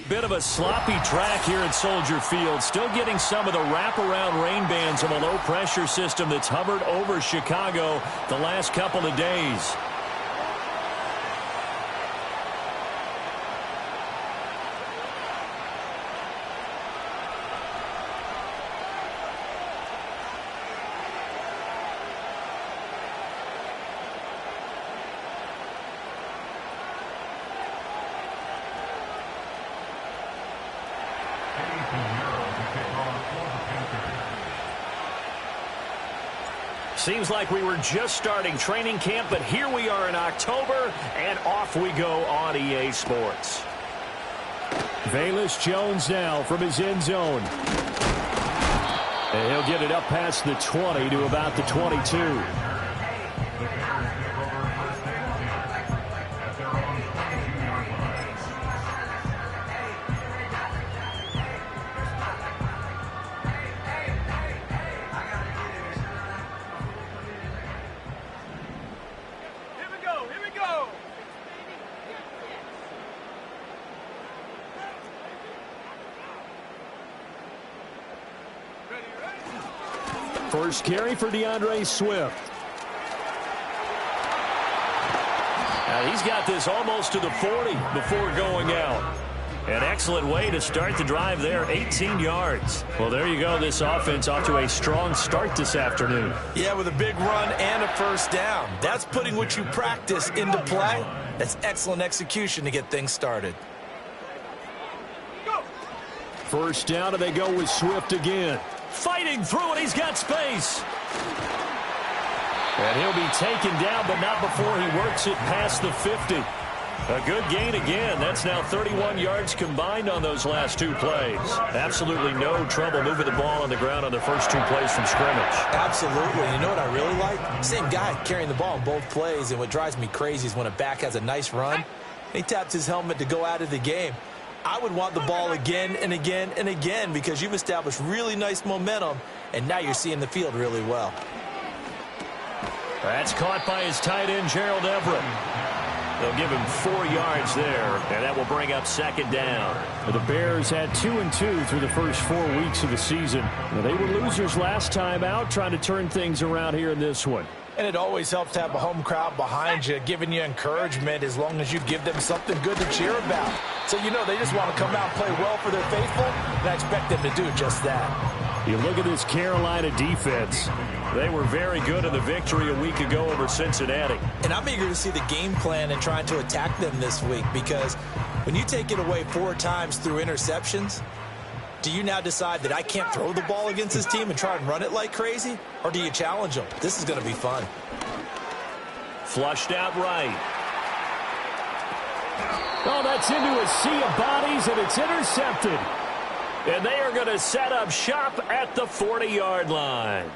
Bit of a sloppy track here at Soldier Field. Still getting some of the wraparound rain bands of a low-pressure system that's hovered over Chicago the last couple of days. Seems like we were just starting training camp, but here we are in October, and off we go on EA Sports. Velus Jones now from his end zone. And he'll get it up past the 20 to about the 22. First carry for DeAndre Swift. Now he's got this almost to the 40 before going out. An excellent way to start the drive there, 18 yards. Well, there you go. This offense off to a strong start this afternoon. Yeah, with a big run and a first down. That's putting what you practice into play. That's excellent execution to get things started. First down, and they go with Swift again. Fighting through it, he's got space. And he'll be taken down, but not before he works it past the 50. A good gain again. That's now 31 yards combined on those last two plays. Absolutely no trouble moving the ball on the ground on the first two plays from scrimmage. Absolutely. You know what I really like? Same guy carrying the ball in both plays, and what drives me crazy is when a back has a nice run, he taps his helmet to go out of the game. I would want the ball again and again and again because you've established really nice momentum, and now you're seeing the field really well. That's caught by his tight end, Gerald Everett. They'll give him 4 yards there, and that will bring up second down. The Bears had 2-2 through the first 4 weeks of the season. They were losers last time out, trying to turn things around here in this one. And it always helps to have a home crowd behind you, giving you encouragement as long as you give them something good to cheer about. So you know they just want to come out and play well for their faithful, and I expect them to do just that. You look at this Carolina defense. They were very good in the victory a week ago over Cincinnati. And I'm eager to see the game plan and trying to attack them this week because when you take it away 4 times through interceptions, do you now decide that I can't throw the ball against this team and try and run it like crazy? Or do you challenge them? This is going to be fun. Flushed out right. Oh, that's into a sea of bodies, and it's intercepted. And they are going to set up shop at the 40-yard line.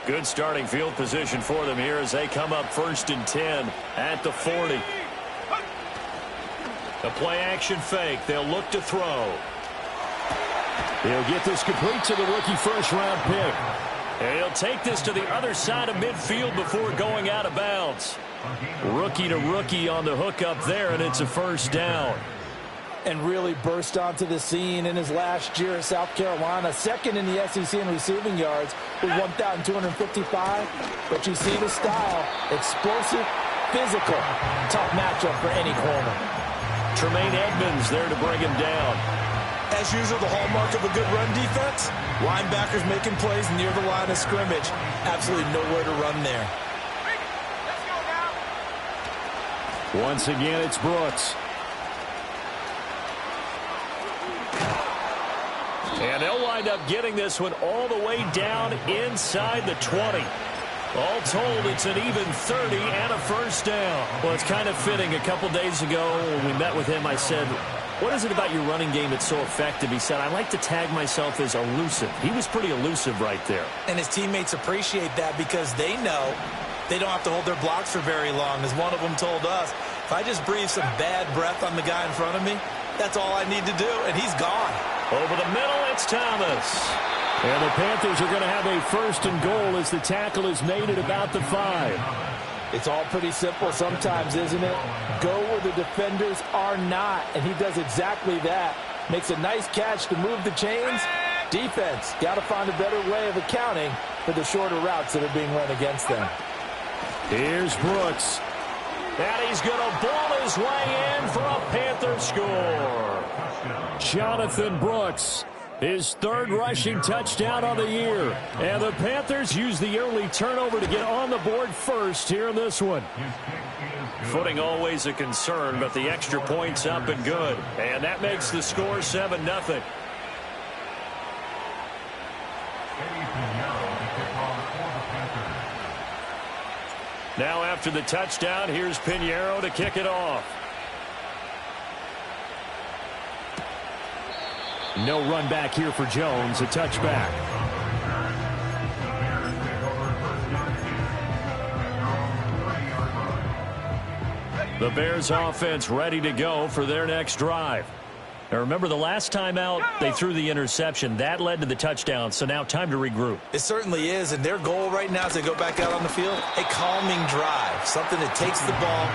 Good starting field position for them here as they come up 1st and 10 at the 40. A play-action fake. They'll look to throw. He'll get this complete to the rookie first-round pick. And he'll take this to the other side of midfield before going out of bounds. Rookie to rookie on the hook up there, and it's a first down. And really burst onto the scene in his last year at South Carolina. Second in the SEC in receiving yards with 1,255. But you see the style. Explosive, physical. Tough matchup for any corner. Tremaine Edmonds there to bring him down. As usual, the hallmark of a good run defense. Linebackers making plays near the line of scrimmage. Absolutely nowhere to run there. Once again, it's Brooks. And they'll wind up getting this one all the way down inside the 20. All told, it's an even 30 and a first down. Well, it's kind of fitting. A couple days ago when we met with him, I said, what is it about your running game that's so effective? He said, I like to tag myself as elusive. He was pretty elusive right there. And his teammates appreciate that because they know they don't have to hold their blocks for very long. As one of them told us, if I just breathe some bad breath on the guy in front of me, That's all I need to do, and he's gone. Over the middle, it's Thomas. And the Panthers are going to have a first and goal as the tackle is made at about the 5. It's all pretty simple sometimes, isn't it? Go where the defenders are not, and he does exactly that. Makes a nice catch to move the chains. Defense, got to find a better way of accounting for the shorter routes that are being run against them. Here's Brooks. And he's going to ball his way in for a Panther score. Jonathan Brooks, his third rushing touchdown of the year. And the Panthers use the early turnover to get on the board first here in this one. Footing always a concern, but the extra point's up and good. And that makes the score 7-0. Now after the touchdown, here's Pinheiro to kick it off. No run back here for Jones, a touchback. The Bears offense ready to go for their next drive. Now remember, the last time out, they threw the interception. That led to the touchdown, so now time to regroup. It certainly is, and their goal right now as they go back out on the field, a calming drive. Something that takes the ball,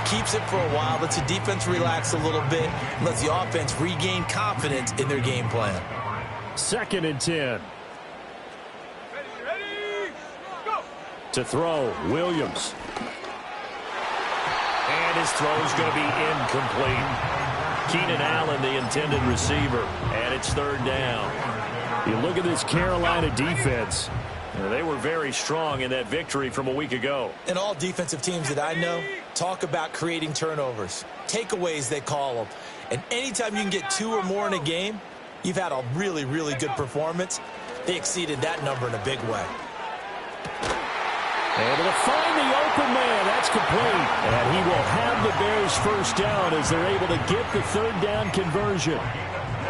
keeps it for a while, lets the defense relax a little bit, and lets the offense regain confidence in their game plan. 2nd and 10. To throw, Williams. And his throw's going to be incomplete. Keenan Allen, the intended receiver, and it's 3rd down. You look at this Carolina defense. They were very strong in that victory from a week ago. And all defensive teams that I know talk about creating turnovers. Takeaways, they call them. And anytime you can get 2 or more in a game, you've had a really, really good performance. They exceeded that number in a big way. Able to find the open man. That's complete. And he will have the Bears first down as they're able to get the 3rd down conversion.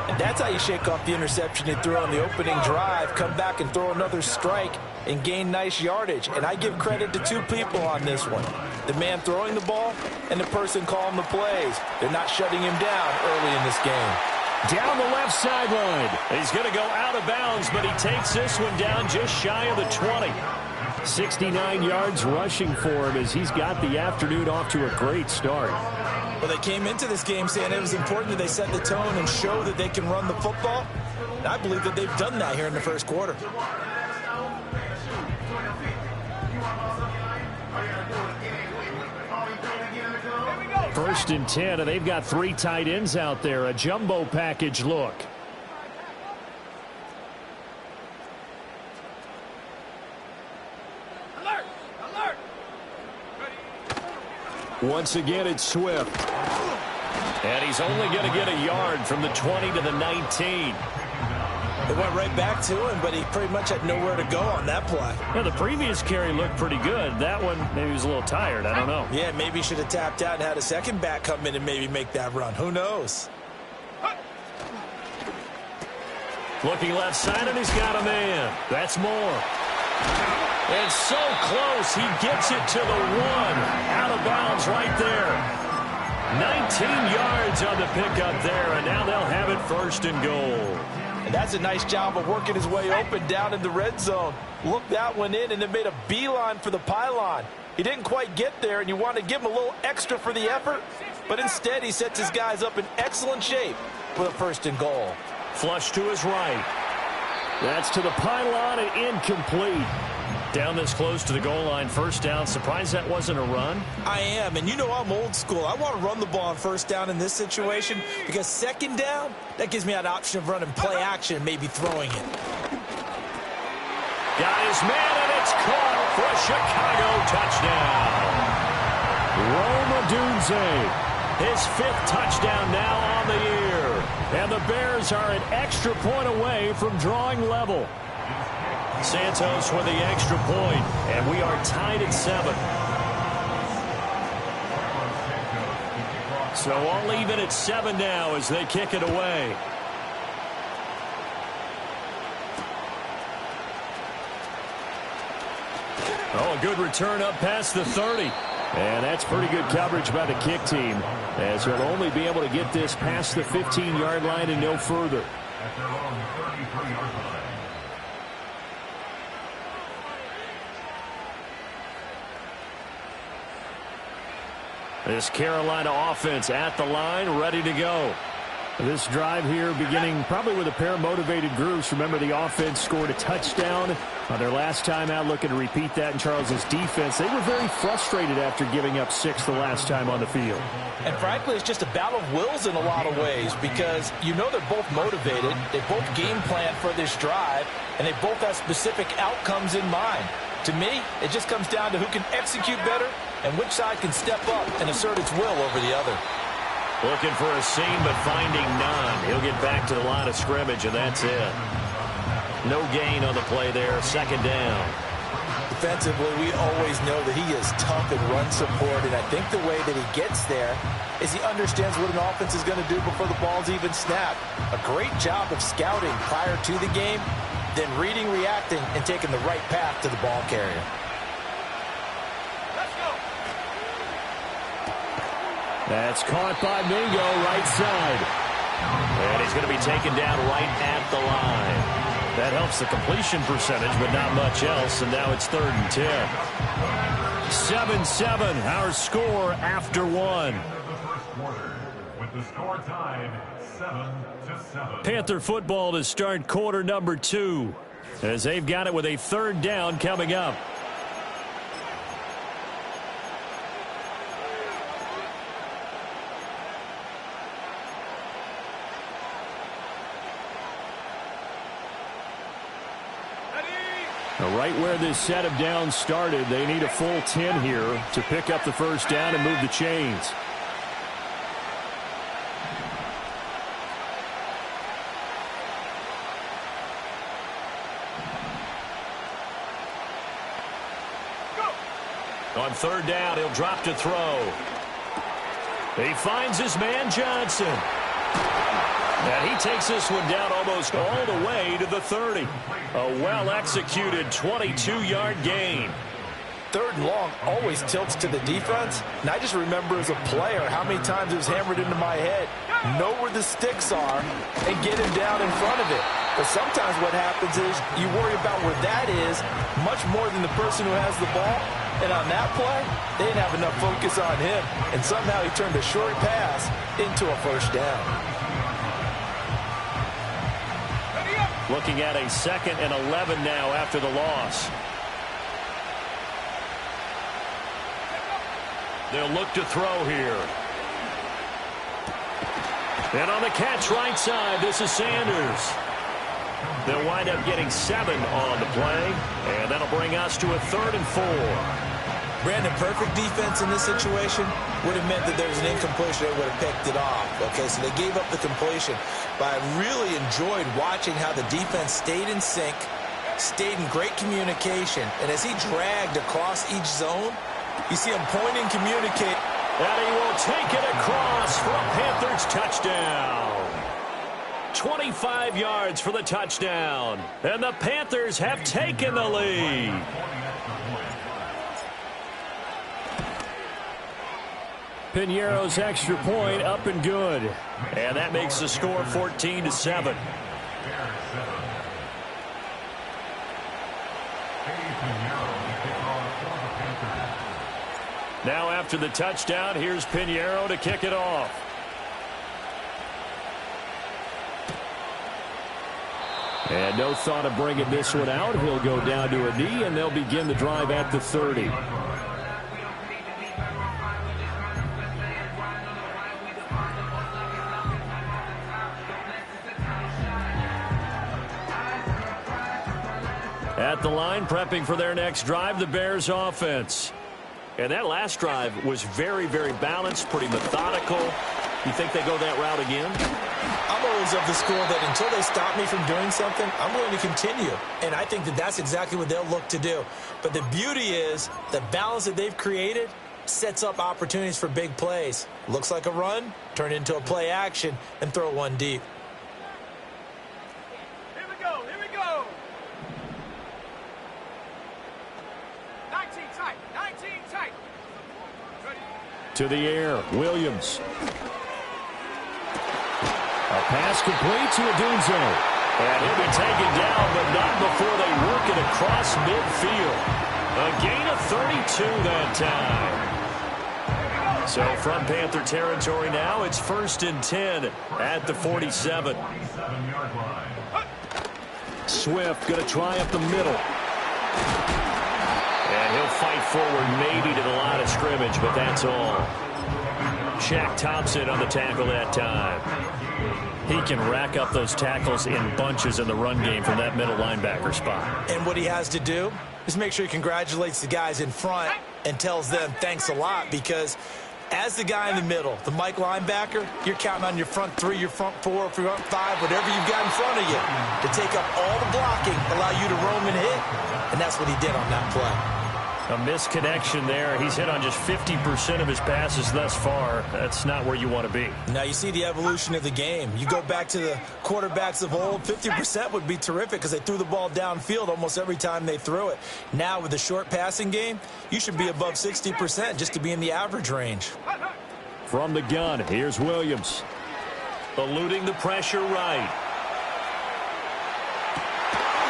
And that's how you shake off the interception they threw on the opening drive, come back and throw another strike and gain nice yardage. And I give credit to 2 people on this one. The man throwing the ball and the person calling the plays. They're not shutting him down early in this game. Down the left sideline. He's going to go out of bounds, but he takes this one down just shy of the 20. 69 yards rushing for him as he's got the afternoon off to a great start. Well, they came into this game saying it was important that they set the tone and show that they can run the football. And I believe that they've done that here in the first quarter. First and 10, and they've got 3 tight ends out there. A jumbo package look. Once again, it's Swift. And he's only going to get a yard from the 20 to the 19. They went right back to him, but he pretty much had nowhere to go on that play. Well, the previous carry looked pretty good. That one, maybe he was a little tired. I don't know. Yeah, maybe he should have tapped out and had a second back come in and maybe make that run. Who knows? Looking left side, and he's got a man. That's Moore. And so close, he gets it to the 1. Out of bounds right there. 19 yards on the pickup there, and now they'll have it 1st and goal. And that's a nice job of working his way open down in the red zone. Looked that one in and then made a beeline for the pylon. He didn't quite get there, and you want to give him a little extra for the effort, but instead he sets his guys up in excellent shape for the 1st and goal. Flush to his right. That's to the pylon and incomplete. Down this close to the goal line, 1st down. Surprised that wasn't a run? I am, and you know I'm old school. I want to run the ball on 1st down in this situation because 2nd down, that gives me that option of running play action and maybe throwing it. Got his man, and it's caught for a Chicago touchdown. Rome Odunze, his 5th touchdown now on the year. And the Bears are an extra point away from drawing level. Santos with the extra point, and we are tied at 7. So all even at 7 now as they kick it away. Oh, a good return up past the 30. And that's pretty good coverage by the kick team, as he'll only be able to get this past the 15-yard line and no further. At their own 33-yard line. This Carolina offense at the line, ready to go. This drive here beginning probably with a pair of motivated groups. Remember, the offense scored a touchdown on their last time out, looking to repeat that in Charles's defense. They were very frustrated after giving up 6 the last time on the field. And frankly, it's just a battle of wills in a lot of ways, because you know they're both motivated, they both game plan for this drive, and they both have specific outcomes in mind. To me, it just comes down to who can execute better and which side can step up and assert its will over the other. Looking for a seam, but finding none. He'll get back to the line of scrimmage, and that's it. No gain on the play there. Second down. Defensively, we always know that he is tough in run support, and I think the way that he gets there is he understands what an offense is going to do before the ball's even snapped. A great job of scouting prior to the game, then reading, reacting, and taking the right path to the ball carrier. That's caught by Mingo, right side. And he's going to be taken down right at the line. That helps the completion percentage, but not much else, and now it's 3rd and 10. 7-7, our score after one. With the score tied 7-7. Panther football to start quarter number 2, as they've got it with a 3rd down coming up. Right where this set of downs started, they need a full 10 here to pick up the first down and move the chains. On 3rd down, he'll drop to throw. He finds his man Johnson. And he takes this one down almost all the way to the 30. A well-executed 22-yard gain. 3rd and long always tilts to the defense. And I just remember as a player how many times it was hammered into my head. Know where the sticks are and get him down in front of it. But sometimes what happens is you worry about where that is much more than the person who has the ball. And on that play, they didn't have enough focus on him. And somehow he turned a short pass into a first down. Looking at a 2nd and 11 now after the loss. They'll look to throw here. And on the catch right side, this is Sanders. They'll wind up getting 7 on the play, and that'll bring us to a 3rd and 4. Brandon, perfect defense in this situation would have meant that there was an incompletion. They would have picked it off. Okay, so they gave up the completion. But I really enjoyed watching how the defense stayed in sync, stayed in great communication. And as he dragged across each zone, you see him point and communicate. And he will take it across for a Panthers touchdown. 25 yards for the touchdown. And the Panthers have taken the lead. Piñeiro's extra point up and good. And that makes the score 14-7. Now after the touchdown, here's Piñeiro to kick it off. And no thought of bringing this one out. He'll go down to a knee, and they'll begin the drive at the 30. At the line, prepping for their next drive, the Bears offense. And that last drive was very, very balanced, pretty methodical. You think they go that route again? I'm always of the school that until they stop me from doing something, I'm going to continue. And I think that that's exactly what they'll look to do. But the beauty is the balance that they've created sets up opportunities for big plays. Looks like a run, turn into a play action, and throw one deep. Here we go. 19 tight. To the air, Williams. A pass complete to Odunze. And he'll be taken down, but not before they work it across midfield. A gain of 32 that time. So from Panther territory now, it's 1st and 10 at the 47. Swift going to try up the middle. And he'll fight forward maybe to the line of scrimmage, but that's all. Shaq Thompson on the tackle that time. He can rack up those tackles in bunches in the run game from that middle linebacker spot. And what he has to do is make sure he congratulates the guys in front and tells them thanks a lot, because as the guy in the middle, the Mike linebacker, you're counting on your front three, your front four, front five, whatever you've got in front of you to take up all the blocking, allow you to roam and hit. And that's what he did on that play. A misconnection there. He's hit on just 50% of his passes thus far. That's not where you want to be. Now you see the evolution of the game. You go back to the quarterbacks of old, 50% would be terrific because they threw the ball downfield almost every time they threw it. Now with the short passing game, you should be above 60% just to be in the average range. From the gun, here's Williams. Eluding the pressure right.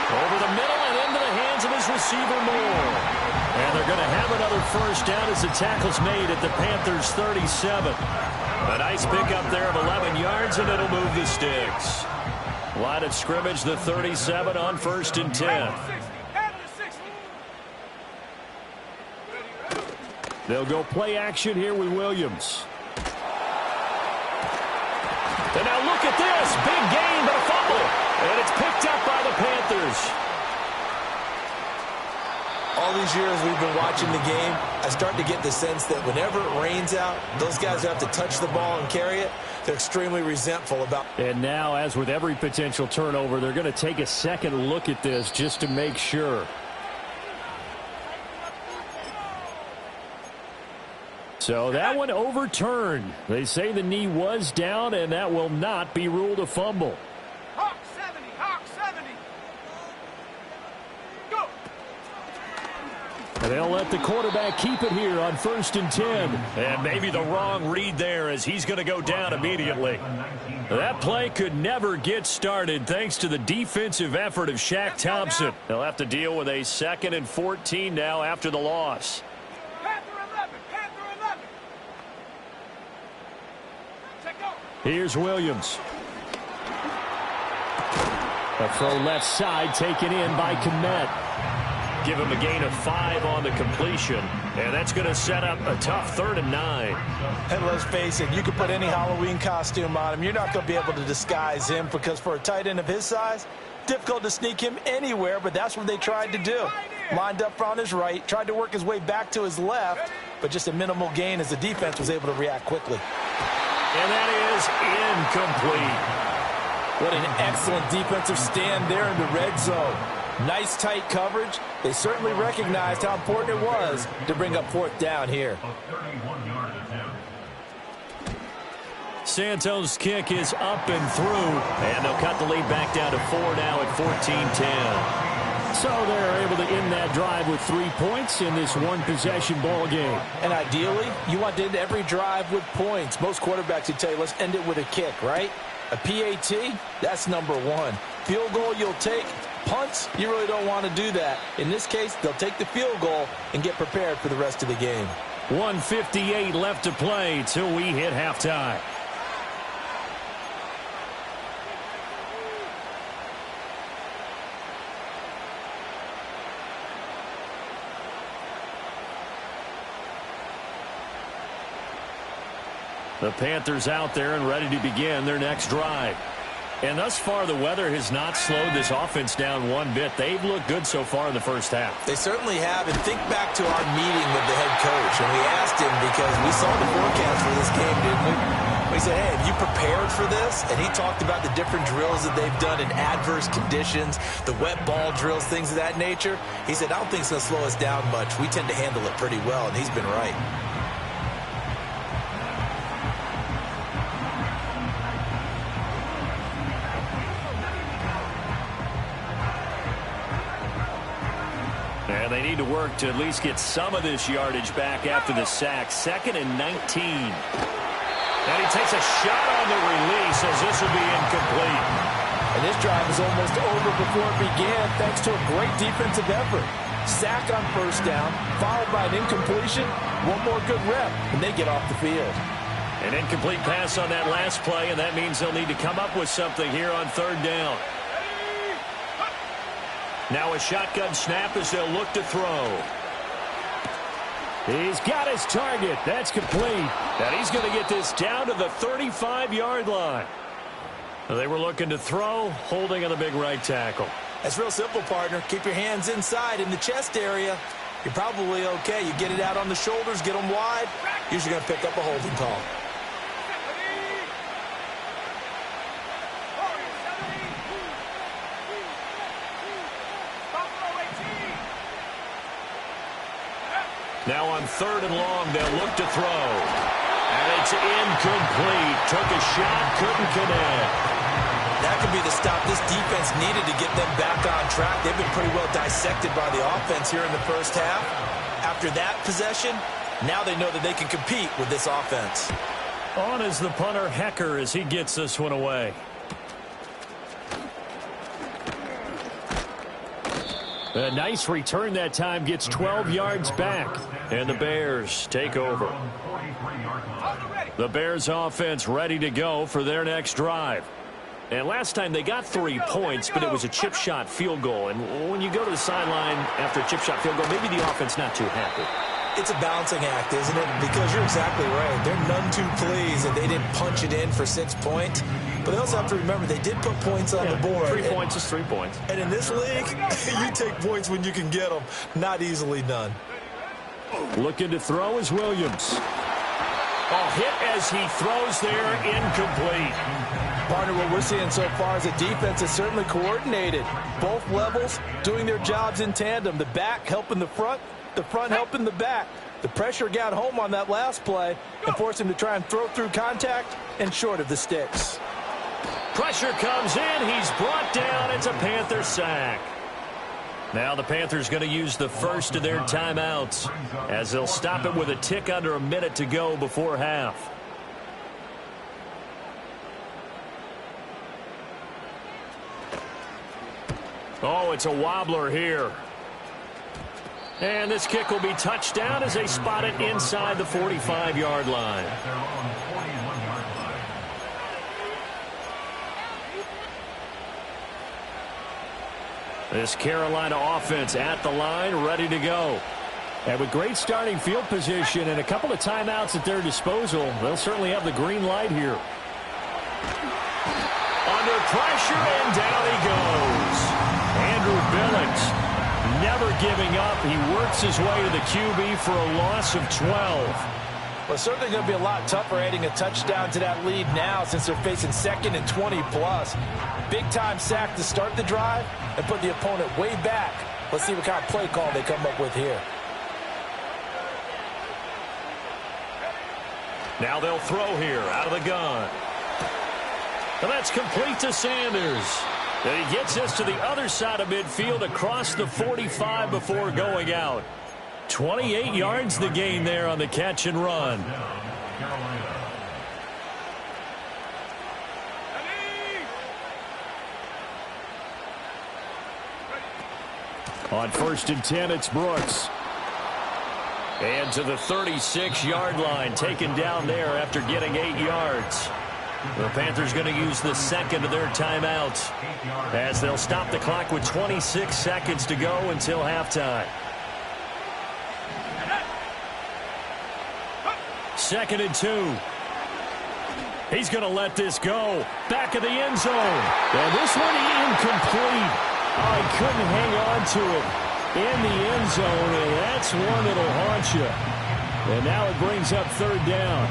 Over the middle and into the hands of his receiver Moore. And they're going to have another first down as the tackle's made at the Panthers' 37. A nice pickup there of 11 yards, and it'll move the sticks. Line of scrimmage, the 37 on 1st and 10. They'll go play action here with Williams. And now look at this. Big gain, but a fumble. And it's picked up by the Panthers. All these years we've been watching the game, I start to get the sense that whenever it rains out, those guys who have to touch the ball and carry it, they're extremely resentful about it. And now, as with every potential turnover, they're going to take a second look at this just to make sure. So that one overturned. They say the knee was down, and that will not be ruled a fumble. Hawk 70, Hawk 70. Go. And they'll let the quarterback keep it here on 1st and 10. And maybe the wrong read there as he's going to go down immediately. That play could never get started thanks to the defensive effort of Shaq Thompson. They'll have to deal with a 2nd and 14 now after the loss. Here's Williams. A throw left side taken in by Kmet. Give him a gain of 5 on the completion. And that's going to set up a tough 3rd and 9. And let's face it, you can put any Halloween costume on him. You're not going to be able to disguise him, because for a tight end of his size, difficult to sneak him anywhere, but that's what they tried to do. Lined up on his right, tried to work his way back to his left, but just a minimal gain as the defense was able to react quickly. And that is incomplete. What an excellent defensive stand there in the red zone. Nice tight coverage. They certainly recognized how important it was to bring up 4th down here. Santos' kick is up and through. And they'll cut the lead back down to 4 now at 14-10. So they're able to end that drive with 3 points in this one-possession ball game. And ideally, you want to end every drive with points. Most quarterbacks would tell you, let's end it with a kick, right? A PAT, that's number 1. Field goal you'll take. Punts, you really don't want to do that. In this case, they'll take the field goal and get prepared for the rest of the game. 1:58 left to play till we hit halftime. The Panthers out there and ready to begin their next drive. And thus far, the weather has not slowed this offense down one bit. They've looked good so far in the first half. They certainly have. And think back to our meeting with the head coach. And we asked him, because we saw the forecast for this game, didn't we? We said, hey, have you prepared for this? And he talked about the different drills that they've done in adverse conditions, the wet ball drills, things of that nature. He said, I don't think it's going to slow us down much. We tend to handle it pretty well, and he's been right. And they need to work to at least get some of this yardage back after the sack. 2nd and 19. And he takes a shot on the release as this will be incomplete. And this drive is almost over before it began thanks to a great defensive effort. Sack on 1st down, followed by an incompletion. One more good rep, and they get off the field. An incomplete pass on that last play, and that means they'll need to come up with something here on 3rd down. Now a shotgun snap as they'll look to throw. He's got his target. That's complete. And he's going to get this down to the 35-yard line. They were looking to throw, holding on the big right tackle. That's real simple, partner. Keep your hands inside in the chest area. You're probably okay. You get it out on the shoulders, get them wide. Usually going to pick up a holding call. Now on 3rd and long, they'll look to throw. And it's incomplete. Took a shot, couldn't connect. That could be the stop this defense needed to get them back on track. They've been pretty well dissected by the offense here in the 1st half. After that possession, now they know that they can compete with this offense. On is the punter, Hecker, as he gets this one away. A nice return that time, gets 12 yards back. And the Bears take over. The Bears offense ready to go for their next drive. And last time they got 3 points, but it was a chip shot field goal. And when you go to the sideline after a chip shot field goal, maybe the offense not too happy. It's a balancing act, isn't it? Because you're exactly right. They're none too pleased that they didn't punch it in for 6 points. But they also have to remember they did put points on the board. 3 points is 3 points. And in this league, you take points when you can get them. Not easily done. Looking to throw is Williams. Hit as he throws there, incomplete. Partner, what we're seeing so far is a defense is certainly coordinated. Both levels doing their jobs in tandem. The back helping the front helping the back. The pressure got home on that last play and forced him to try and throw through contact and short of the sticks. Pressure comes in. He's brought down. It's a Panther sack. Now the Panthers going to use the first of their timeouts as they'll stop it with a tick under a minute to go before half. Oh, it's a wobbler here. And this kick will be touchdown as they spot it inside the 45-yard line. This Carolina offense at the line, ready to go. And with great starting field position and a couple of timeouts at their disposal, they'll certainly have the green light here. Under pressure, and down he goes. Andrew Billings never giving up. He works his way to the QB for a loss of 12. Well, it's certainly going to be a lot tougher adding a touchdown to that lead now since they're facing 2nd and 20+. Big-time sack to start the drive and put the opponent way back. Let's see what kind of play call they come up with here. Now they'll throw here out of the gun. And that's complete to Sanders. And he gets this to the other side of midfield across the 45 before going out. 28 yards the gain there on the catch and run. On 1st and 10, it's Brooks. And to the 36-yard line, taken down there after getting 8 yards. The Panthers going to use the second of their timeouts as they'll stop the clock with 26 seconds to go until halftime. 2nd and 2. He's going to let this go. Back of the end zone. And this one incomplete. Oh, he couldn't hang on to it in the end zone, and that's one that'll haunt you. And now it brings up 3rd down.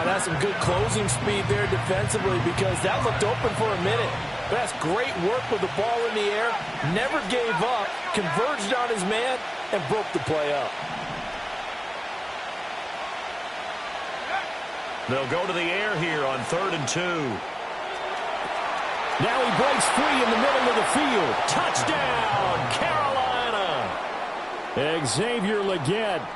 That's some good closing speed there defensively because that looked open for a minute. But that's great work with the ball in the air. Never gave up, converged on his man, and broke the play up. They'll go to the air here on 3rd and 2. Now he breaks free in the middle of the field. Touchdown, Carolina! Xavier Legette.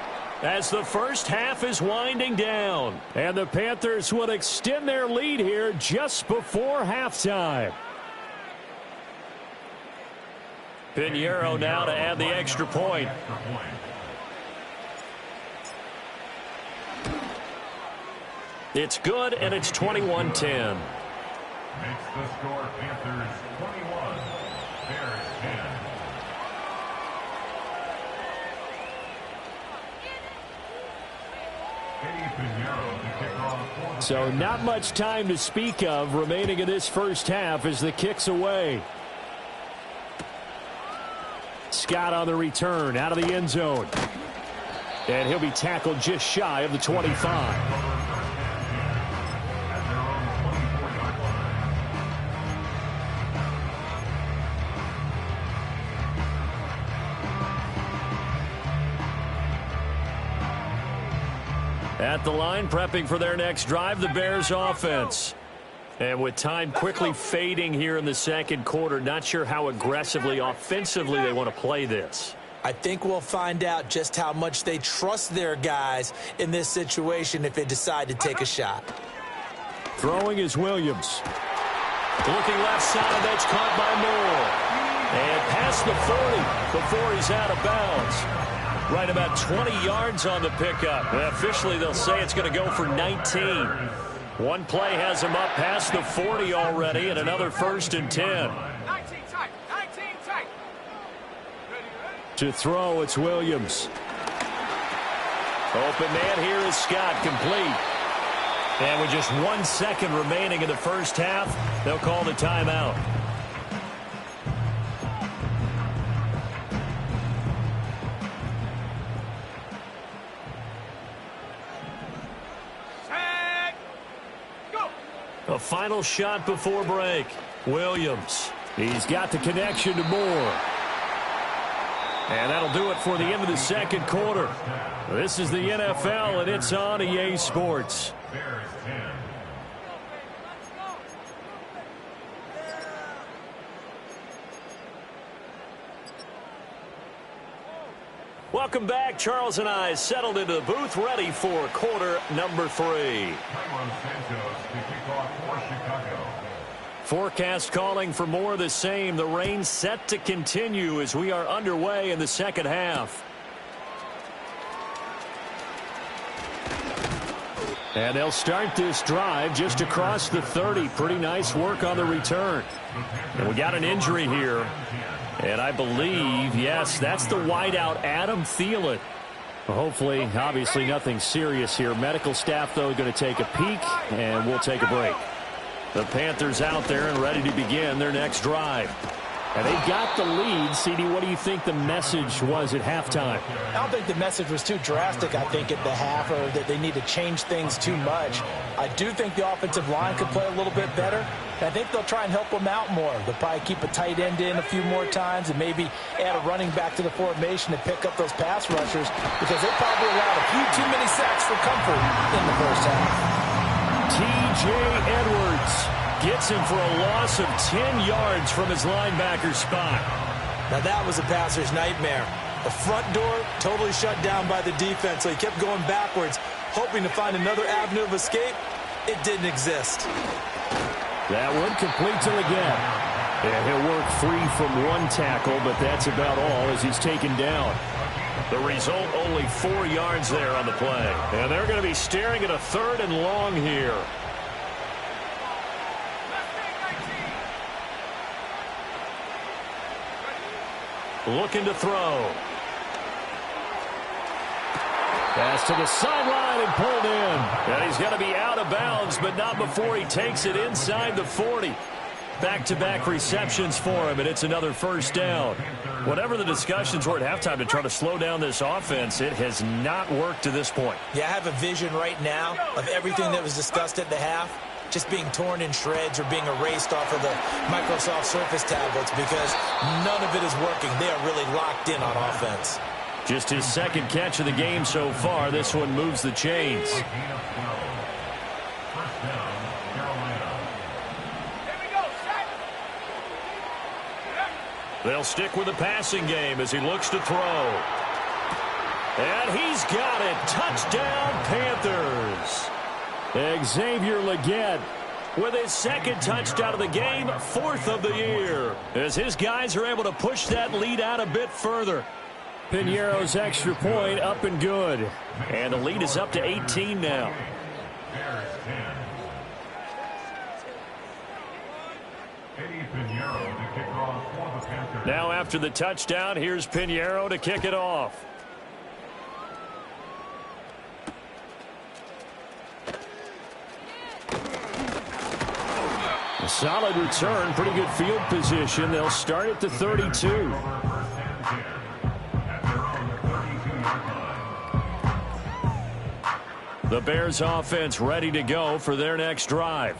As the first half is winding down. And the Panthers would extend their lead here just before halftime. Pinheiro now to add the extra point. It's good, and it's 21-10. Makes the score Panthers 21, Bears 10. So not much time to speak of remaining in this first half as the kick's away. Scott on the return out of the end zone. And he'll be tackled just shy of the 25. At the line, prepping for their next drive, the Bears offense. And with time quickly fading here in the second quarter, not sure how aggressively, offensively they want to play this. I think we'll find out just how much they trust their guys in this situation if they decide to take a shot. Throwing is Williams. Looking left side, that's caught by Moore. And past the 40 before he's out of bounds. Right about 20 yards on the pickup. Officially, they'll say it's going to go for 19. One play has him up past the 40 already, and another 1st and 10. 19 tight. 19 tight. To throw, it's Williams. Open man here is Scott, complete. And with just 1 second remaining in the first half, they'll call the timeout. A final shot before break. Williams. He's got the connection to Moore. And that'll do it for the end of the second quarter. This is the NFL, and it's on EA Sports. Welcome back. Charles and I settled into the booth, ready for quarter number 3. Forecast calling for more of the same. The rain set to continue as we are underway in the second half. And they'll start this drive just across the 30. Pretty nice work on the return. And we got an injury here. And I believe, yes, that's the wideout, Adam Thielen. Well, hopefully, obviously nothing serious here. Medical staff, though, going to take a peek, and we'll take a break. The Panthers out there and ready to begin their next drive. And they've got the lead. CD, what do you think the message was at halftime? I don't think the message was too drastic, I think, at the half, or that they need to change things too much. I do think the offensive line could play a little bit better. I think they'll try and help them out more. They'll probably keep a tight end in a few more times and maybe add a running back to the formation to pick up those pass rushers, because they probably allowed a few too many sacks for comfort in the first half. T.J. Edwards gets him for a loss of 10 yards from his linebacker spot. Now that was a passer's nightmare. The front door totally shut down by the defense, so he kept going backwards, hoping to find another avenue of escape. It didn't exist. That one complete to Legette. And he'll work free from one tackle, but that's about all as he's taken down. The result, only 4 yards there on the play. And they're going to be staring at a 3rd and long here. Looking to throw. Pass to the sideline and pulled in. And he's going to be out of bounds, but not before he takes it inside the 40. Back-to-back receptions for him, and it's another 1st down. Whatever the discussions were at halftime to try to slow down this offense, it has not worked to this point. Yeah, I have a vision right now of everything that was discussed at the half just being torn in shreds or being erased off of the Microsoft Surface tablets, because none of it is working. They are really locked in on offense. Just his 2nd catch of the game so far. This one moves the chains. They'll stick with the passing game as he looks to throw. And he's got it. Touchdown, Panthers. Xavier Legette With his second touchdown of the game, fourth of the year. As his guys are able to push that lead out a bit further. Pinheiro's extra point up and good. And the lead is up to 18 now. Now after the touchdown, here's Pinheiro to kick it off. A solid return, pretty good field position. They'll start at the 32. The Bears offense ready to go for their next drive.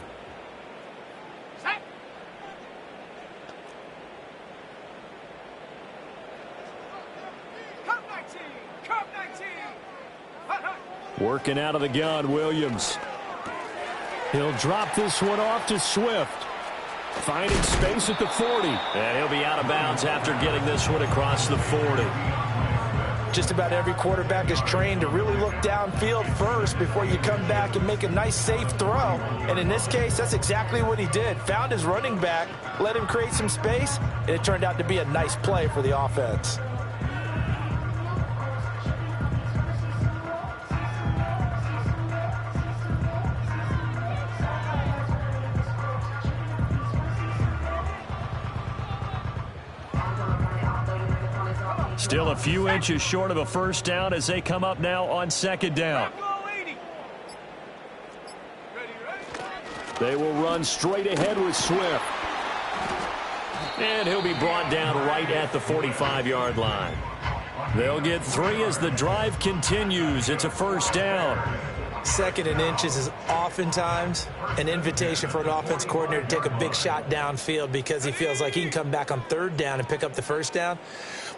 Working out of the gun, Williams. He'll drop this one off to Swift. Finding space at the 40. And he'll be out of bounds after getting this one across the 40. Just about every quarterback is trained to really look downfield first before you come back and make a nice, safe throw. And in this case, that's exactly what he did. Found his running back, let him create some space, and it turned out to be a nice play for the offense. Still a few inches short of a first down as they come up now on second down. They will run straight ahead with Swift. And he'll be brought down right at the 45-yard line. They'll get 3 as the drive continues. It's a first down. Second and inches is oftentimes an invitation for an offense coordinator to take a big shot downfield because he feels like he can come back on third down and pick up the first down.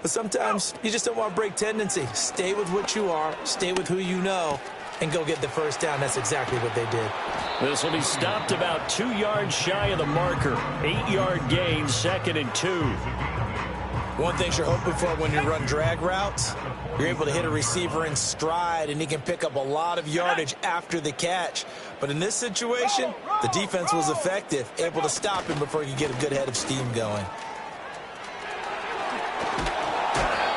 But sometimes you just don't want to break tendency. Stay with what you are, stay with who you know, and go get the first down. That's exactly what they did. This will be stopped about 2 yards shy of the marker. 8-yard gain, 2nd and 2. One thing you're hoping for when you run drag routes, you're able to hit a receiver in stride, and he can pick up a lot of yardage after the catch. But in this situation, the defense was effective, able to stop him before he could get a good head of steam going.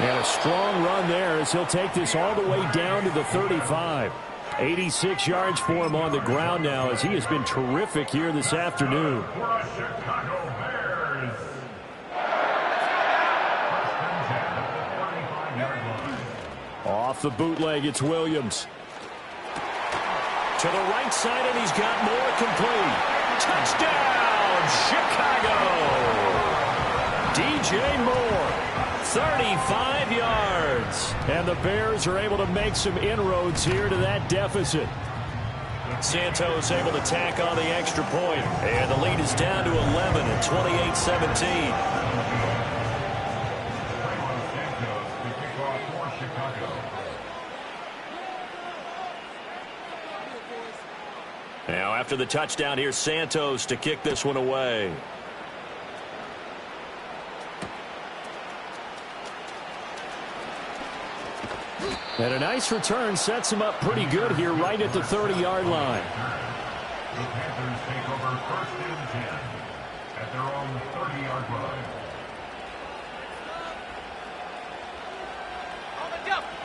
And a strong run there as he'll take this all the way down to the 35. 86 yards for him on the ground now as he has been terrific here this afternoon. Off the bootleg, it's Williams. To the right side, and he's got more complete. Touchdown, Chicago! DJ Moore. 35 yards. And the Bears are able to make some inroads here to that deficit. Santos able to tack on the extra point. And the lead is down to 11 at 28-17. Now after the touchdown, here's Santos to kick this one away. And a nice return sets him up pretty good here right at the 30-yard line. The Panthers take over 1st and 10 at their own 30-yard line.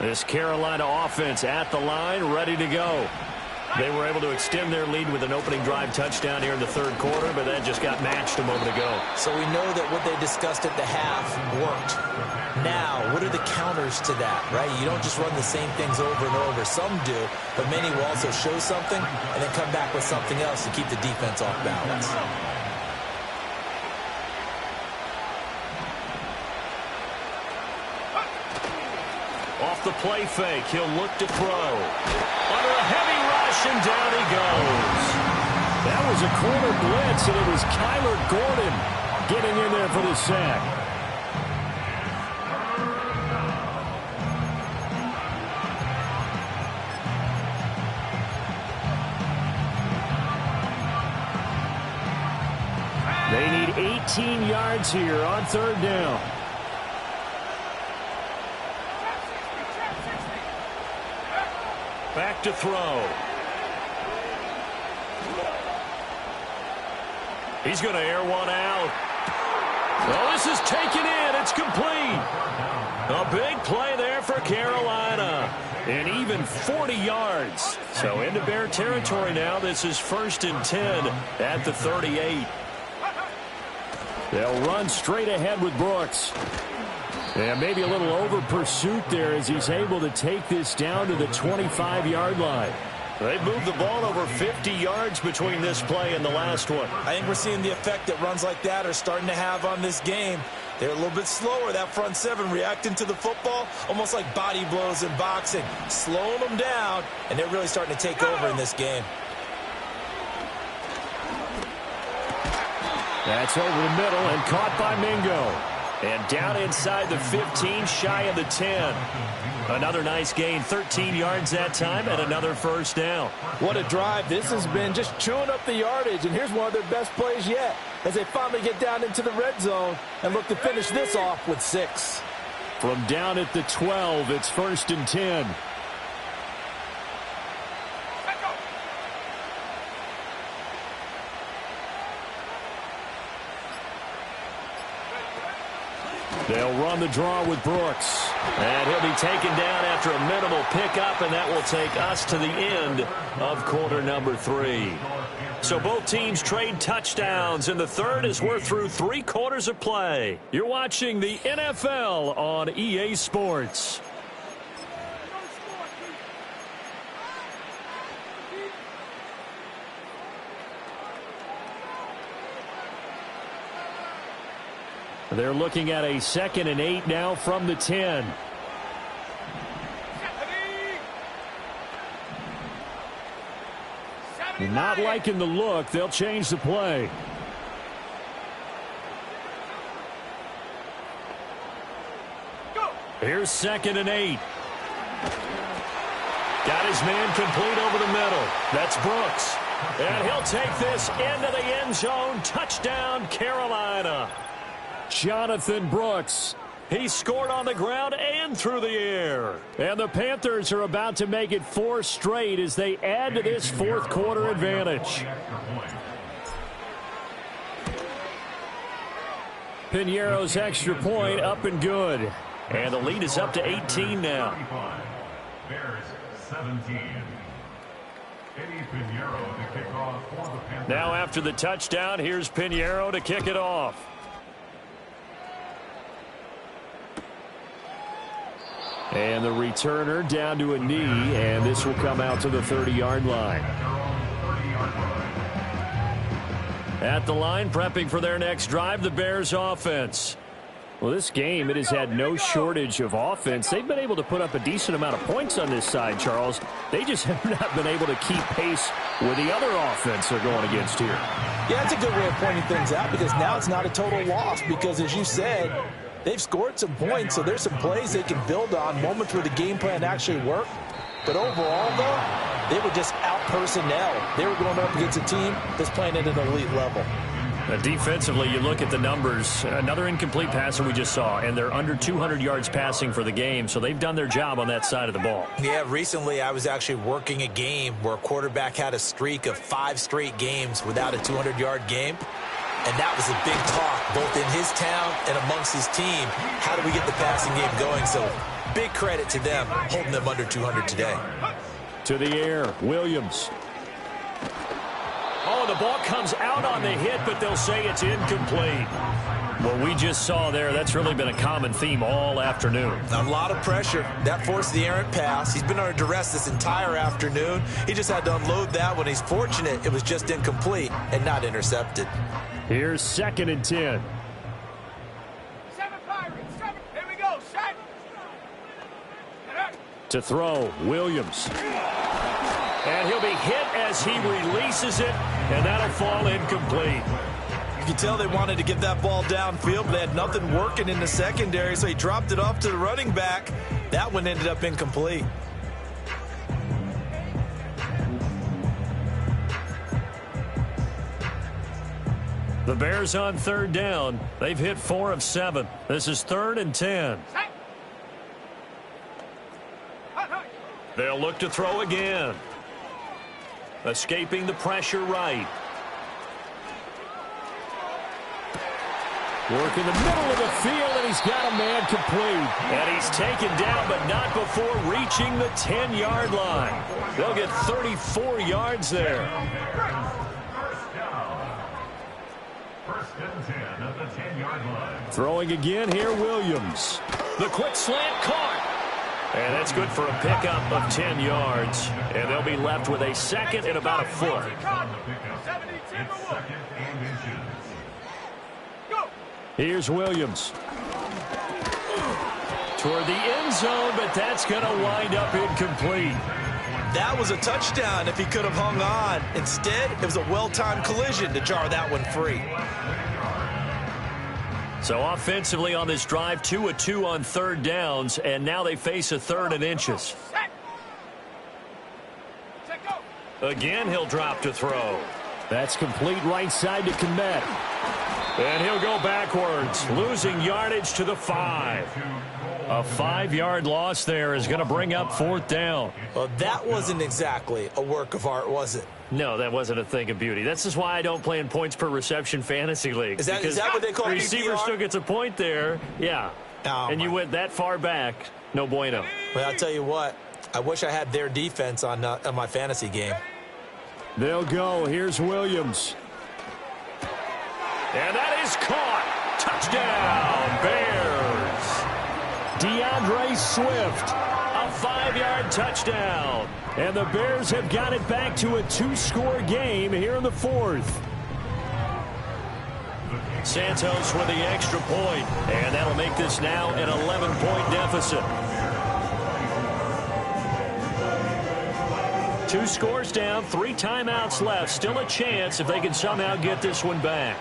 This Carolina offense at the line, ready to go. They were able to extend their lead with an opening drive touchdown here in the third quarter, but that just got matched a moment ago. So we know that what they discussed at the half worked. Now, what are the counters to that, right? You don't just run the same things over and over. Some do, but many will also show something and then come back with something else to keep the defense off balance. Off the play fake, he'll look to throw. Under a heavy rush, and down he goes. That was a corner blitz, and it was Kyler Gordon getting in there for the sack. They need 18 yards here on third down. back to throw. He's going to air one out. Well, this is taken in. It's complete. A big play there for Carolina. And even 40 yards. So into Bear territory now. This is 1st and 10 at the 38. They'll run straight ahead with Brooks. And maybe a little over pursuit there as he's able to take this down to the 25-yard line. They've moved the ball over 50 yards between this play and the last one. I think we're seeing the effect that runs like that are starting to have on this game. They're a little bit slower, that front seven, reacting to the football, almost like body blows in boxing, slowing them down, and they're really starting to take over in this game. That's over the middle and caught by Mingo. And down inside the 15, shy of the 10. Another nice gain, 13 yards that time, and another first down. What a drive. This has been just chewing up the yardage, and here's one of their best plays yet as they finally get down into the red zone and look to finish this off with 6. From down at the 12, it's 1st and 10. They'll run the draw with Brooks. And he'll be taken down after a minimal pickup, and that will take us to the end of quarter number 3. So both teams trade touchdowns, and the third as we're through 3 quarters of play. You're watching the NFL on EA Sports. They're looking at a 2nd and 8 now from the 10. Not liking the look. They'll change the play. Here's 2nd and 8. Got his man complete over the middle. That's Brooks. And he'll take this into the end zone. Touchdown, Carolina. Jonathan Brooks. He scored on the ground and through the air. And the Panthers are about to make it 4 straight as they add to this 4th quarter advantage. Piñeiro's extra point up and good. And the lead is up to 18 now. Bears 17. Now after the touchdown, here's Piñeiro to kick it off. And the returner down to a knee, and this will come out to the 30-yard line. At the line, prepping for their next drive, the Bears offense. Well, this game, it has had no shortage of offense. They've been able to put up a decent amount of points on this side, Charles. They just have not been able to keep pace with the other offense they're going against here. Yeah, that's a good way of pointing things out because now it's not a total loss because, as you said, they've scored some points, so there's some plays they can build on, moments where the game plan actually worked. But overall, though, they were just out personnel. They were going up against a team that's playing at an elite level. Defensively, you look at the numbers. Another incomplete passer we just saw, and they're under 200 yards passing for the game, so they've done their job on that side of the ball. Yeah, recently I was actually working a game where a quarterback had a streak of 5 straight games without a 200-yard game. And that was a big talk, both in his town and amongst his team. How do we get the passing game going? So big credit to them, holding them under 200 today. To the air, Williams. Oh, the ball comes out on the hit, but they'll say it's incomplete. What we just saw there, that's really been a common theme all afternoon. A lot of pressure. That forced the errant pass. He's been under duress this entire afternoon. He just had to unload that one. He's fortunate it was just incomplete and not intercepted. Here's 2nd and 10. 7 Pirates, 7. Here we go, set. To throw, Williams. And he'll be hit as he releases it, and that'll fall incomplete. You can tell they wanted to get that ball downfield, but they had nothing working in the secondary, so he dropped it off to the running back. That one ended up incomplete. The Bears on 3rd down. They've hit 4 of 7. This is 3rd and 10. They'll look to throw again. Escaping the pressure right. Work in the middle of the field, and he's got a man complete. And he's taken down, but not before reaching the 10-yard line. They'll get 34 yards there. First and 10 at the 10-yard line. Throwing again here, Williams. The quick slant caught. And that's good for a pickup of 10 yards. And they'll be left with a second and about a foot. It's second and inches. Here's Williams. Toward the end zone, but that's going to wind up incomplete. That was a touchdown if he could have hung on. Instead, it was a well-timed collision to jar that one free. So offensively on this drive, 2 of 2 on third downs, and now they face a third and inches. Again, he'll drop to throw. That's complete right side to Kmet. And he'll go backwards, losing yardage to the 5. A 5-yard loss there is going to bring up fourth down. Well, that wasn't exactly a work of art, was it? No, that wasn't a thing of beauty. This is why I don't play in points per reception fantasy leagues. Is that what they call the receiver PPR? still gets a point there. Yeah. Oh, and you went that far back. No bueno. Well, I'll tell you what. I wish I had their defense on my fantasy game. They'll go. Here's Williams. And that is caught. Touchdown, Bears. DeAndre Swift. A 5-yard touchdown. And the Bears have got it back to a 2-score game here in the fourth. Santos with the extra point. And that'll make this now an 11-point deficit. 2 scores down, 3 timeouts left. Still a chance if they can somehow get this one back.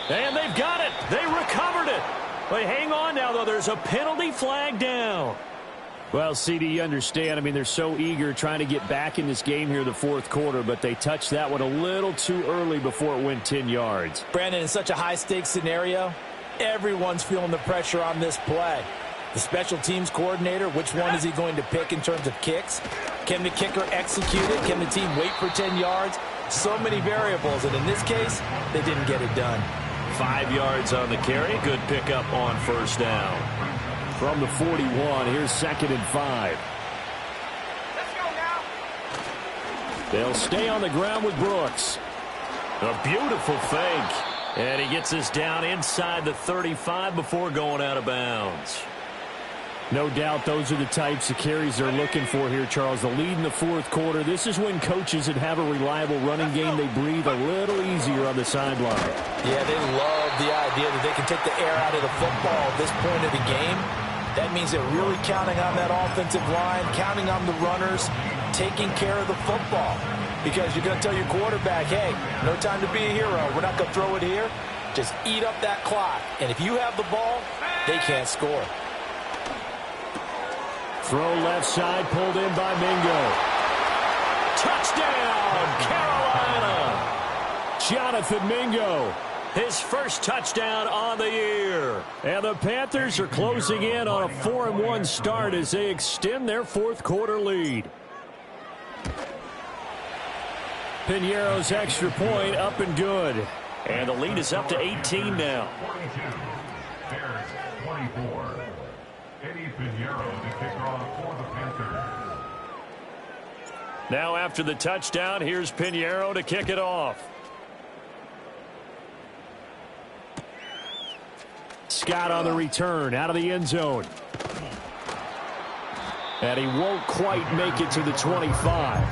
And they've got it. They recovered it. But hang on now, though. There's a penalty flag down. Well, CD, you understand. I mean, they're so eager trying to get back in this game here in the fourth quarter, but they touched that one a little too early before it went 10 yards. Brandon, in such a high-stakes scenario, everyone's feeling the pressure on this play. The special teams coordinator, which one is he going to pick in terms of kicks? Can the kicker execute it? Can the team wait for 10 yards? So many variables, and in this case, they didn't get it done. 5 yards on the carry. Good pickup on first down. From the 41, here's 2nd and 5. Let's go now. They'll stay on the ground with Brooks. A beautiful fake. And he gets us down inside the 35 before going out of bounds. No doubt those are the types of carries they're looking for here, Charles. The lead in the fourth quarter. This is when coaches that have a reliable running game, they breathe a little easier on the sideline. Yeah, they love the idea that they can take the air out of the football at this point of the game. That means they're really counting on that offensive line, counting on the runners, taking care of the football. Because you're going to tell your quarterback, hey, no time to be a hero. We're not going to throw it here. Just eat up that clock. And if you have the ball, they can't score. Throw left side, pulled in by Mingo. Touchdown, Carolina. Jonathan Mingo. His first touchdown on the year. And the Panthers are closing in on a 4-1 start as they extend their fourth quarter lead. Piñeiro's extra point up and good. And the lead is up to 18 now. 22. Bears 24. Eddie Piñeiro to kick off for the Panthers. Now after the touchdown, here's Piñeiro to kick it off. Scott on the return out of the end zone. And he won't quite make it to the 25.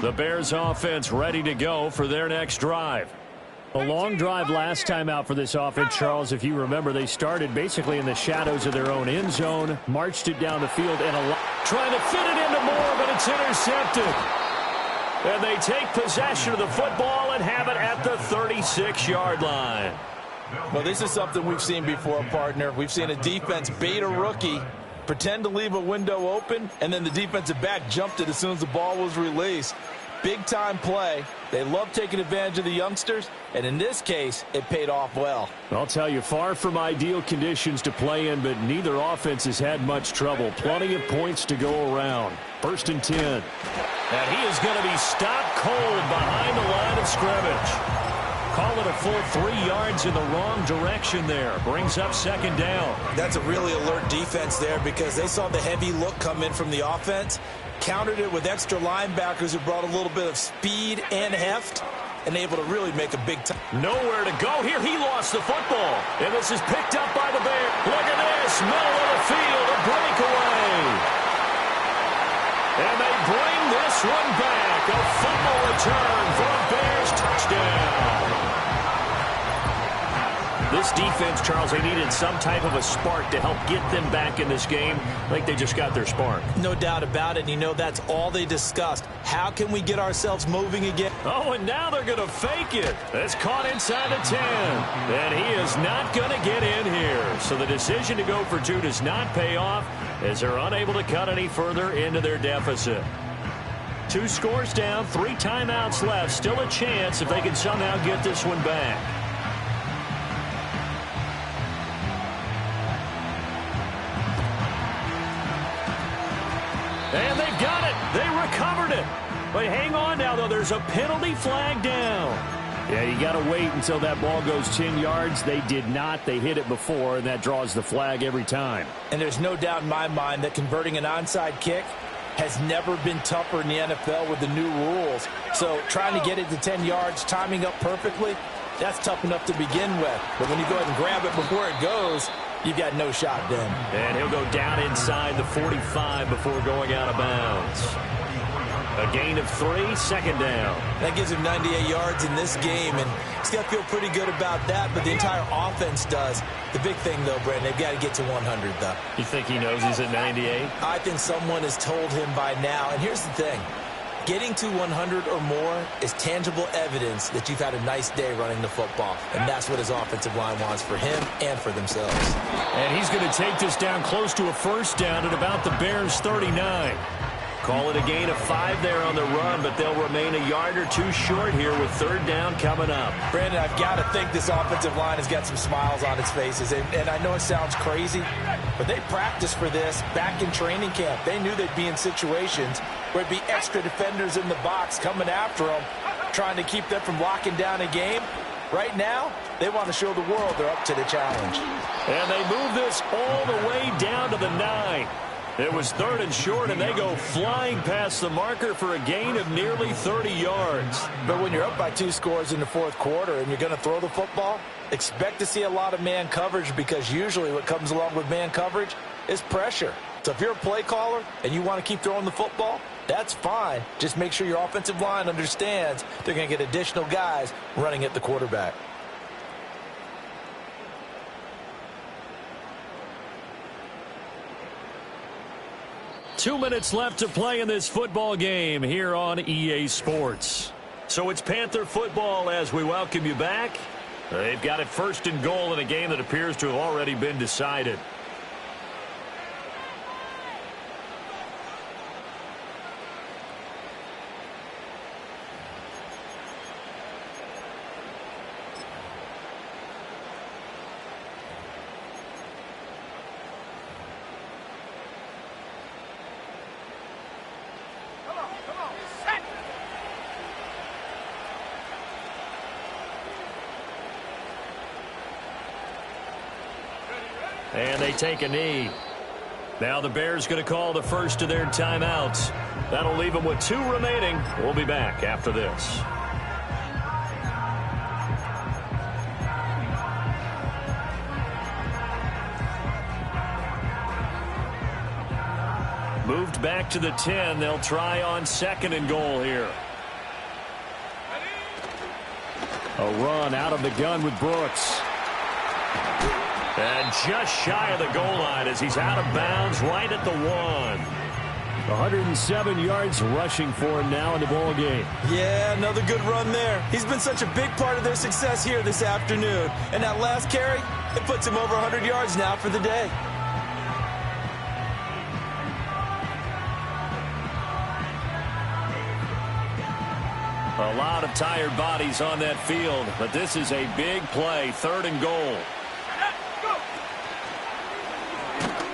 The Bears offense ready to go for their next drive. A long drive last time out for this offense, Charles. If you remember, they started basically in the shadows of their own end zone, marched it down the field, and trying to fit it into Moore, but it's intercepted. And they take possession of the football and have it at the 36-yard line. Well, this is something we've seen before, partner. We've seen a defense bait a rookie, pretend to leave a window open, and then the defensive back jumped it as soon as the ball was released. big-time play. They love taking advantage of the youngsters, and in this case, it paid off well. I'll tell you, far from ideal conditions to play in, but neither offense has had much trouble. Plenty of points to go around. 1st and 10. And he is going to be stopped cold behind the line of scrimmage. Call it a full 3 yards in the wrong direction there. Brings up 2nd down. That's a really alert defense there because they saw the heavy look come in from the offense, countered it with extra linebackers who brought a little bit of speed and heft, and able to really make a big time. Nowhere to go here. He lost the football. And this is picked up by the Bears. Look at this. Middle of the field. A breakaway. And they bring this one back. A fumble return for a Bears touchdown. This defense, Charles, they needed some type of a spark to help get them back in this game. Like they just got their spark. No doubt about it. And you know that's all they discussed. How can we get ourselves moving again? Oh, and now they're going to fake it. That's caught inside the 10. And he is not going to get in here. So the decision to go for 2 does not pay off as they're unable to cut any further into their deficit. 2 scores down, 3 timeouts left. Still a chance if they can somehow get this one back. And they've got it. They recovered it. But hang on now, though. There's a penalty flag down. Yeah, you got to wait until that ball goes 10 yards. They did not. They hit it before, and that draws the flag every time. And there's no doubt in my mind that converting an onside kick has never been tougher in the NFL with the new rules. So trying to get it to 10 yards, timing up perfectly, that's tough enough to begin with. But when you go ahead and grab it before it goes, you've got no shot then. And he'll go down inside the 45 before going out of bounds. A gain of 3, 2nd down. That gives him 98 yards in this game, and he's got to feel pretty good about that, but the entire offense does. The big thing, though, Brandon, they've got to get to 100, though. You think he knows he's at 98? I think someone has told him by now, and here's the thing. Getting to 100 or more is tangible evidence that you've had a nice day running the football, and that's what his offensive line wants for him and for themselves. And he's going to take this down close to a 1st down at about the Bears' 39. Call it a gain of 5 there on the run, but they'll remain a yard or 2 short here with 3rd down coming up. Brandon, I've got to think this offensive line has got some smiles on its faces. And I know it sounds crazy, but they practiced for this back in training camp. They knew they'd be in situations where it'd be extra defenders in the box coming after them, trying to keep them from locking down a game. Right now, they want to show the world they're up to the challenge. And they move this all the way down to the 9. It was 3rd and short, and they go flying past the marker for a gain of nearly 30 yards. But when you're up by 2 scores in the 4th quarter and you're going to throw the football, expect to see a lot of man coverage because usually what comes along with man coverage is pressure. So if you're a play caller and you want to keep throwing the football, that's fine. Just make sure your offensive line understands they're going to get additional guys running at the quarterback. Two minutes left to play in this football game here on EA Sports. So it's Panther football as we welcome you back. They've got it 1st and goal in a game that appears to have already been decided. And they take a knee. Now the Bears going to call the first of their timeouts. That'll leave them with 2 remaining. We'll be back after this. Moved back to the 10. They'll try on 2nd and goal here. A run out of the gun with Brooks. And just shy of the goal line as he's out of bounds right at the 1. 107 yards rushing for him now in the ball game. Yeah, another good run there. He's been such a big part of their success here this afternoon. And that last carry, it puts him over 100 yards now for the day. A lot of tired bodies on that field, but this is a big play, 3rd and goal.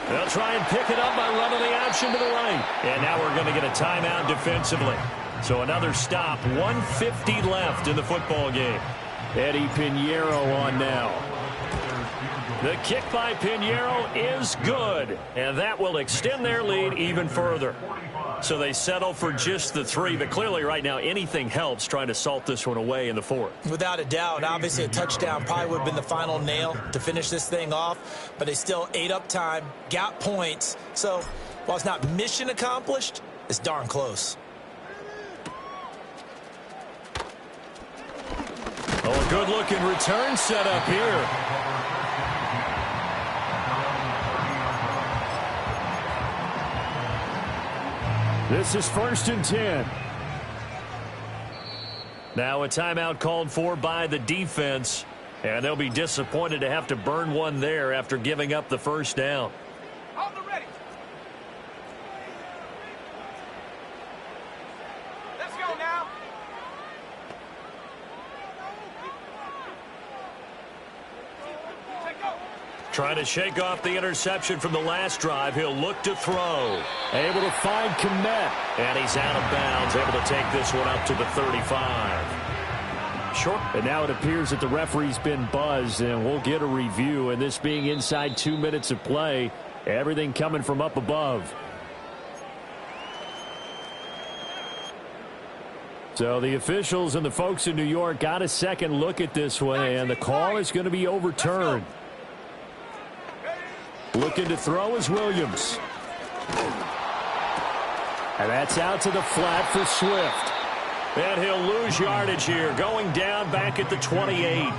They'll try and pick it up by running the option to the right. And now we're going to get a timeout defensively. So another stop, 1:50 left in the football game. Eddie Pinheiro on now. The kick by Pinheiro is good, and that will extend their lead even further. So they settle for just the 3, but clearly right now anything helps trying to salt this one away in the 4th. Without a doubt, obviously a touchdown probably would have been the final nail to finish this thing off, but they still ate up time, got points. So while it's not mission accomplished, it's darn close. Oh, a good-looking return set up here. This is 1st and 10. Now a timeout called for by the defense, and they'll be disappointed to have to burn one there after giving up the 1st down. Hold the ready. Let's go now. Trying to shake off the interception from the last drive. He'll look to throw. Able to find Kmet. And he's out of bounds, able to take this one up to the 35. Short. And now it appears that the referee's been buzzed, and we'll get a review. And this being inside 2 minutes of play, everything coming from up above. So the officials and the folks in New York got a second look at this one, and the call is going to be overturned. Looking to throw is Williams. And that's out to the flat for Swift. And he'll lose yardage here, going down back at the 28.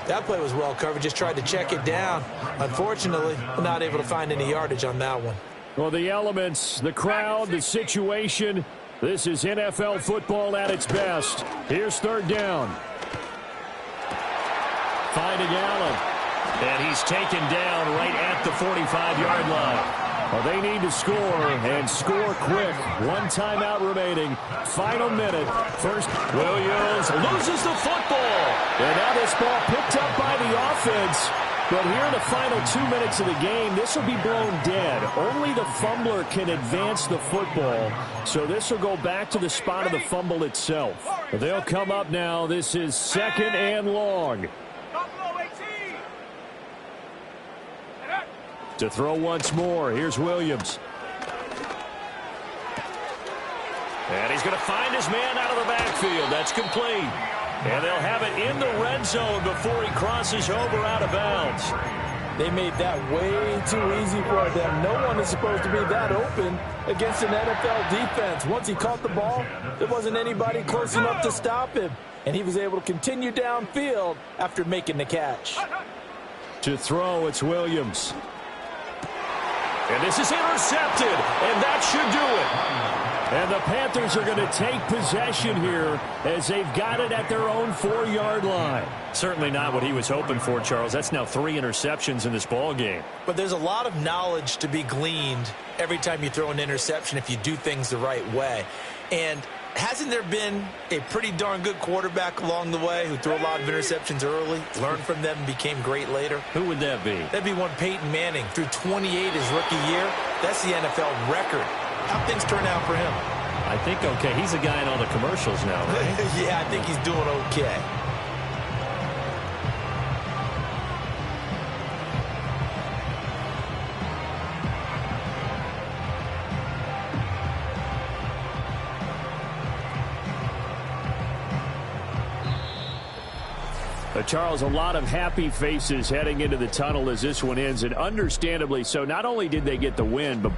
That play was well covered, just tried to check it down. Unfortunately, not able to find any yardage on that one. Well, the elements, the crowd, the situation, this is NFL football at its best. Here's 3rd down. Finding Allen. And he's taken down right at the 45-yard line. Well, they need to score, and score quick. 1 timeout remaining. Final minute. First, Williams loses the football. And now this ball picked up by the offense. But here in the final 2 minutes of the game, this will be blown dead. Only the fumbler can advance the football. So this will go back to the spot of the fumble itself. They'll come up now. This is 2nd and long. To throw once more. Here's Williams. And he's going to find his man out of the backfield. That's complete. And they'll have it in the red zone before he crosses over out of bounds. They made that way too easy for them. No one is supposed to be that open against an NFL defense. Once he caught the ball, there wasn't anybody close enough to stop him. And he was able to continue downfield after making the catch. To throw, it's Williams. And this is intercepted, and that should do it. And the Panthers are going to take possession here as they've got it at their own 4-yard line. Certainly not what he was hoping for, Charles. That's now 3 interceptions in this ball game. But there's a lot of knowledge to be gleaned every time you throw an interception if you do things the right way. And hasn't there been a pretty darn good quarterback along the way who threw a lot of interceptions early, learned from them, and became great later? Who would that be? That'd be one Peyton Manning. Threw 28 his rookie year. That's the NFL record. How things turn out for him? I think okay. He's a guy in all the commercials now, right? Yeah, I think he's doing okay. Charles, a lot of happy faces heading into the tunnel as this one ends, and understandably so. Not only did they get the win, but